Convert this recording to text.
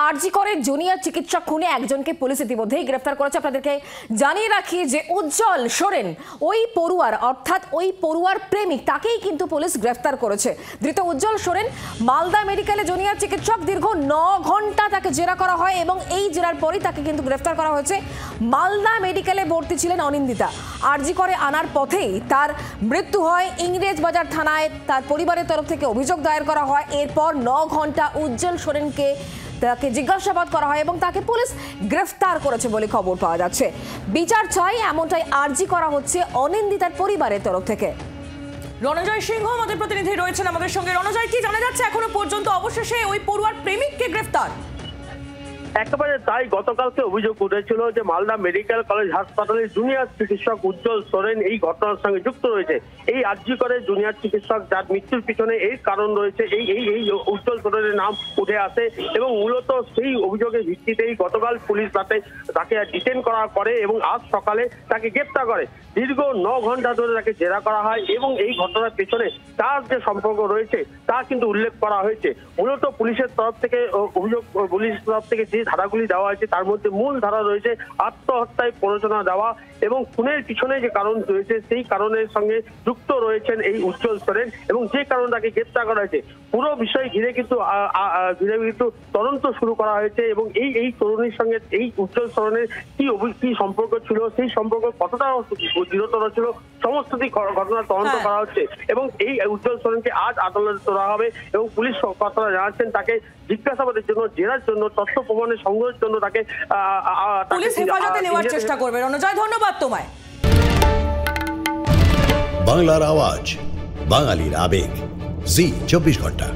আরজি করের জুনিয়র চিকিৎসক খুনে একজনকে পুলিশ ইতিমধ্যেই গ্রেফতার করেছে। আপনাদেরকে জানিয়ে রাখি যে উজ্জ্বল সোরেন ওই পড়ুয়ার অর্থাৎ ওই পড়ুয়ার প্রেমিক, তাকেই কিন্তু পুলিশ গ্রেফতার করেছে। ধৃত উজ্জ্বল সোরেন মালদা মেডিকেলে জুনিয়র চিকিৎসক, দীর্ঘ 9 ঘন্টা তাকে জেরা করা হয় এবং এই জেরার পরই তাকে কিন্তু গ্রেফতার করা হয়েছে। মালদা মেডিকেলে ভর্তি ছিলেন অনিন্দিতা। আরজি করে আনার পথেই তার মৃত্যু হয়। ইংরেজবাজার থানায় তার পরিবারের তরফ থেকে অভিযোগ দায়ের করা হয়। এরপর 9 ঘন্টা উজ্জ্বল সোরেনকে তাকে জিজ্ঞাসাবাদ করা হয় এবং তাকে পুলিশ গ্রেফতার করেছে বলে খবর পাওয়া যাচ্ছে। বিচার চাই এমনটাই আরজি করা হচ্ছে অনিন্দিতার পরিবারের তরফ থেকে। রণজয় সিংহ আমাদের প্রতিনিধি রয়েছেন আমাদের সঙ্গে। রণজয়, কি জানা যাচ্ছে এখনো পর্যন্ত? অবশেষে ওই পড়ুয়ার প্রেমিককে গ্রেফতার। একেবারে তাই, গতকালকে অভিযোগ উঠেছিল যে মালদা মেডিকেল কলেজ হাসপাতালের জুনিয়র চিকিৎসক উজ্জ্বল সোরেন এই ঘটনার সঙ্গে যুক্ত রয়েছে। এই আরজি করে জুনিয়র চিকিৎসক যার মৃত্যুর পিছনে এই কারণ রয়েছে, এই উজ্জ্বল সোরেনের নাম উঠে আসে এবং মূলত সেই অভিযোগের ভিত্তিতেই গতকাল পুলিশ রাতে তাকে ডিটেইন করা করে এবং আজ সকালে তাকে গ্রেফতার করে। দীর্ঘ 9 ঘন্টা ধরে তাকে জেরা করা হয় এবং এই ঘটনার পেছনে তার যে সম্পর্ক রয়েছে তা কিন্তু উল্লেখ করা হয়েছে। মূলত পুলিশের তরফ থেকে পুলিশের তরফ থেকে যে ধারাগুলি দেওয়া হয়েছে তার মধ্যে মূল ধারা রয়েছে আত্মহত্যায় প্ররোচনা দেওয়া এবং খুনের পিছনে যে কারণ রয়েছে সেই কারণের সঙ্গে যুক্ত রয়েছেন এই উজ্জ্বল সোরেন এবং যে কারণে তাকে গ্রেফতার করা হয়েছে। পুরো বিষয় ঘিরে কিন্তু তদন্ত শুরু করা হয়েছে এবং এই তরুণীর সঙ্গে এই উজ্জ্বল সোরেনের কি সম্পর্ক ছিল, সেই সম্পর্ক কতটা দৃঢ়তর ছিল, সমস্ত ঘটনার তদন্ত করা হচ্ছে এবং এই উজ্জ্বল সোরেনকে আজ আদালতে তোলা হবে এবং পুলিশ কর্তারা জানাচ্ছেন তাকে জিজ্ঞাসাবাদের জন্য, জেরার জন্য, তথ্য প্রমাণের সংগ্রহের জন্য তাকে পুলিশ হেফাজতে নেওয়ার চেষ্টা করবে। রণজয়, ধন্যবাদ তোমায়। বাংলার আওয়াজ, বাঙালির আবেগ, জি 24 ঘন্টা।